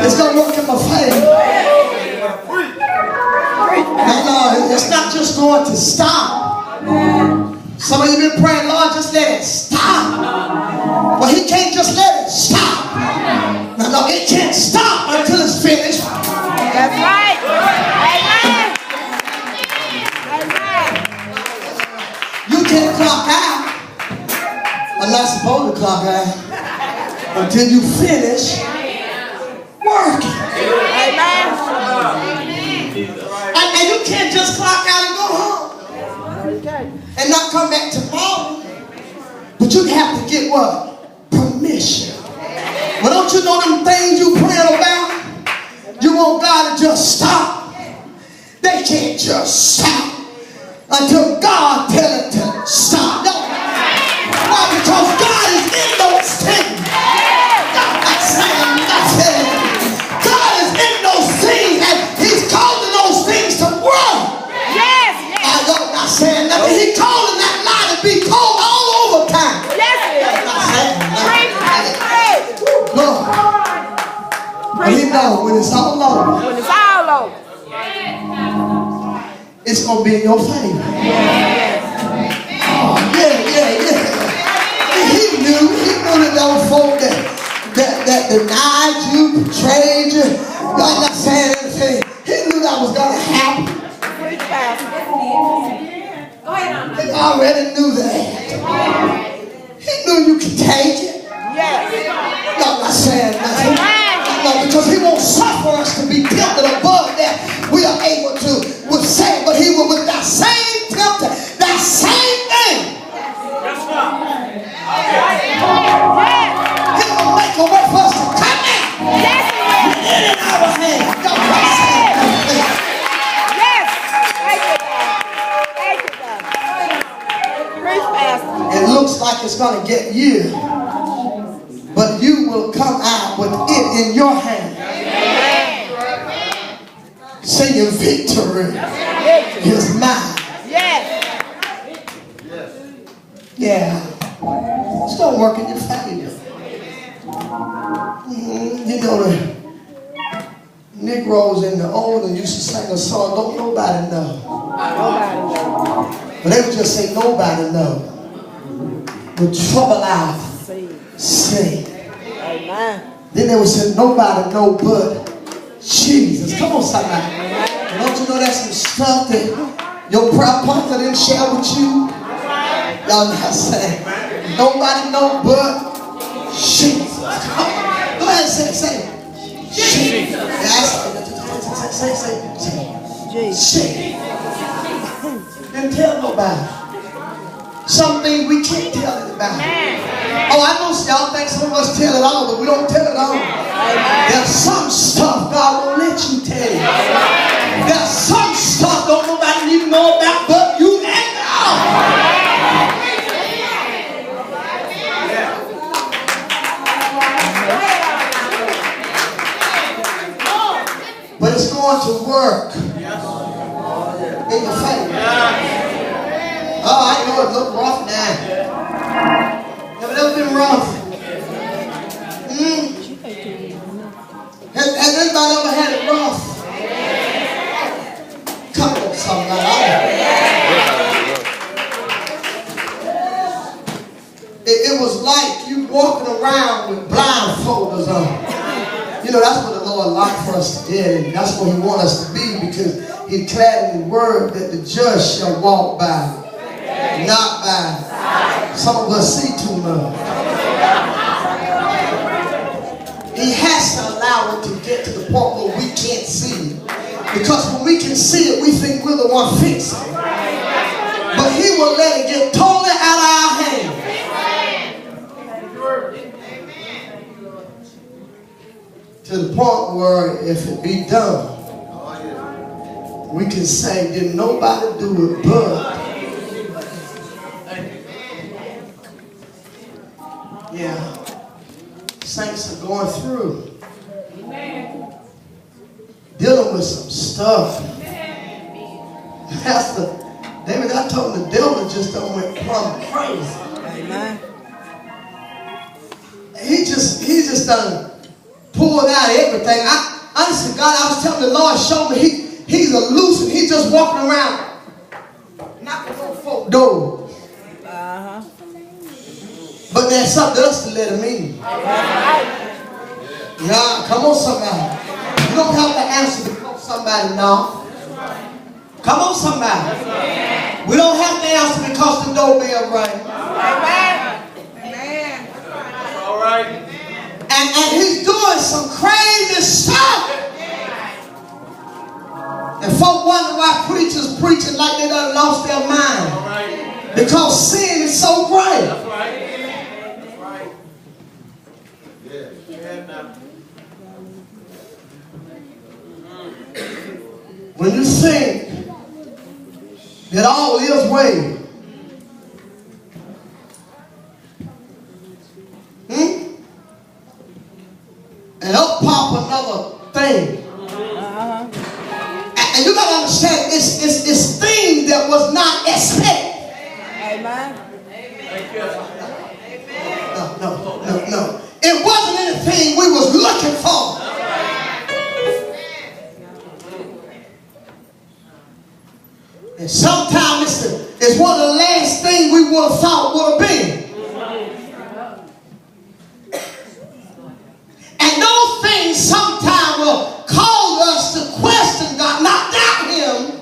It's going to work in my favor. And it's not just going to stop. Some of you been praying, Lord, just let it stop. Well, he can't just let it stop. No, it can't stop until it's finished. That's right. Amen. Amen. You can't clock out. I'm not supposed to clock out until you finish working. Amen. And you can't just clock out and go home and not come back tomorrow. But you have to get what? Permission. Well, don't you know them things you praying about? You want God to just stop. They can't just stop until God tells it to stop. No. Why? Because God is in those things. God is in those things, and he's causing those things to work. Yes. I'm not saying nothing. He's calling that lie to be told all over time. Yes. Lord. But he knows when it's all over. When it's all over, it's going to be in your favor. Oh, yeah. He knew that those folk that denied you, betrayed you, God not saying anything. He knew that was going to happen. He already knew that. He knew you could take it. God not saying nothing. No, because he won't suffer us to be tempted above that we are able to withstand. But he will with that same tempter, that same thing. He will make a way for us to come out. Get it in our hands. God not saying nothing. It looks like it's going to get you, but you will come out with it in your hand. Saying victory is mine. Yeah. It's going to work in your favor. You know, the Negroes in the old and used to sing a song, don't nobody know. But they would just say, nobody know. With trouble I've seen. Then they would say, nobody know but Jesus. Come on, somebody. Don't you know that's some stuff that your prayer partner didn't share with you? Y'all not saying. Nobody know but Jesus. Go ahead and say it. Jesus. Say. Didn't tell nobody. Something we can't tell anybody. Oh, I know y'all think some of us tell it all, but we don't tell it all. There's some stuff God won't let you tell. There's some stuff don't nobody need to know about but you and God. But it's going to work in your favor. Oh, I know it looked rough now. Have it ever been rough? Has anybody ever had it rough? Come on, somebody. It was like you walking around with blindfolders on. You know, that's what the Lord liked for us to do, and that's what he wants us to be, because he declared in the word that the just shall walk by, not by. Some of us see too much. He has to allow it to get to the point where we can't see it. Because when we can see it, we think we're the one fixing it. But he will let it get totally out of our hands. To the point where if it be done, we can say, did nobody do it but. Yeah. Saints are going through. Dealing with some stuff. David, I told him the devil just done went plumb crazy. Amen. He just done pulled out everything. Honestly, God, I was telling the Lord, show me he's a loose and he's just walking around knocking on folk doors. Uh-huh. But there's something else to let him in. Yeah, come on, somebody. You don't have to answer because somebody now. Come on, somebody. We don't have to answer because the doorbell rang. Amen. Amen. All right. And he's doing some crazy stuff. And folk wonder why preachers preaching like they done lost their mind. All right. Because sin is so great. That's right. That's right. Yeah. Yeah. Now. When you think that all is well, and up pop another thing. And you got to understand, it's things that was not expected. Amen. No. It wasn't anything we was looking for. And sometimes it's one of the last things we would have thought would have been. And those things sometimes will cause us to question God, not doubt Him,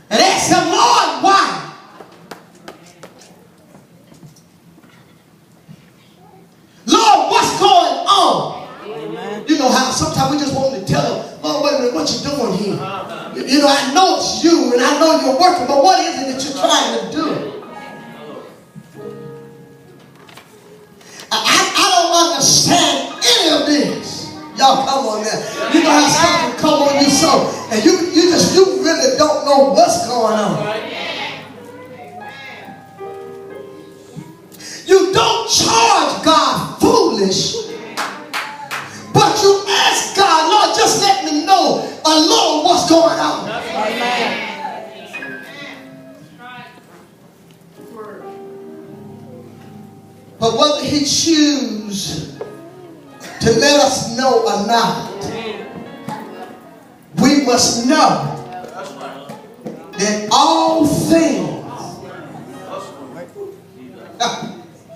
and ask Him, Lord, why? Lord, what's going on? Amen. You know how sometimes we just want to tell Him, Lord, wait a minute, what you doing here? You know, I know it's you and I know you're working, but what is it that you're trying to do? I don't understand any of this. Y'all come on now. You know how stuff can come on you so, and you really don't know what's going on. You don't charge God foolish, but you ask God, Lord, just let me know a little what's going on. Amen. But whether He choose to let us know or not, we must know that all things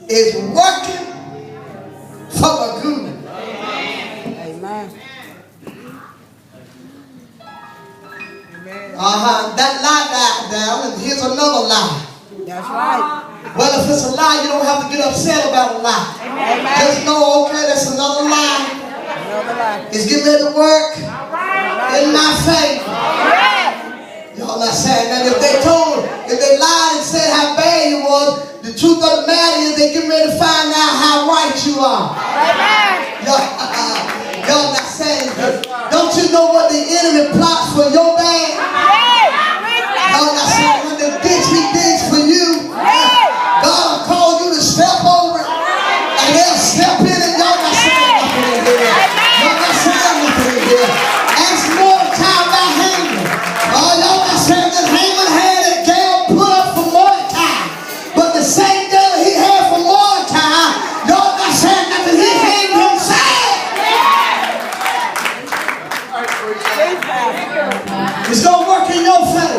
is working for the good. Amen. That lie died down, and here's another lie. That's right. Well, if it's a lie, you don't have to get upset about a lie. Amen. Just know, okay, that's another lie. Another life. It's getting ready to work in my favor. Y'all not saying that. If they lied and said how bad you was, the truth of the matter is they get ready to find out how right you are. Amen. Y'all not saying that. Don't you know what the enemy plots for your bad? Y'all not saying when the ditch he digs for you, God will call you to step over it, and they'll step in it. Y'all not saying nothing in here. Y'all not saying nothing in here. Ask Mordecai about Haman. Oh, y'all not saying that Haman had a Gael put up for Mordecai, but the same Gael he had for Mordecai, y'all not saying nothing. He hanged himself. It's gonna work in your favor.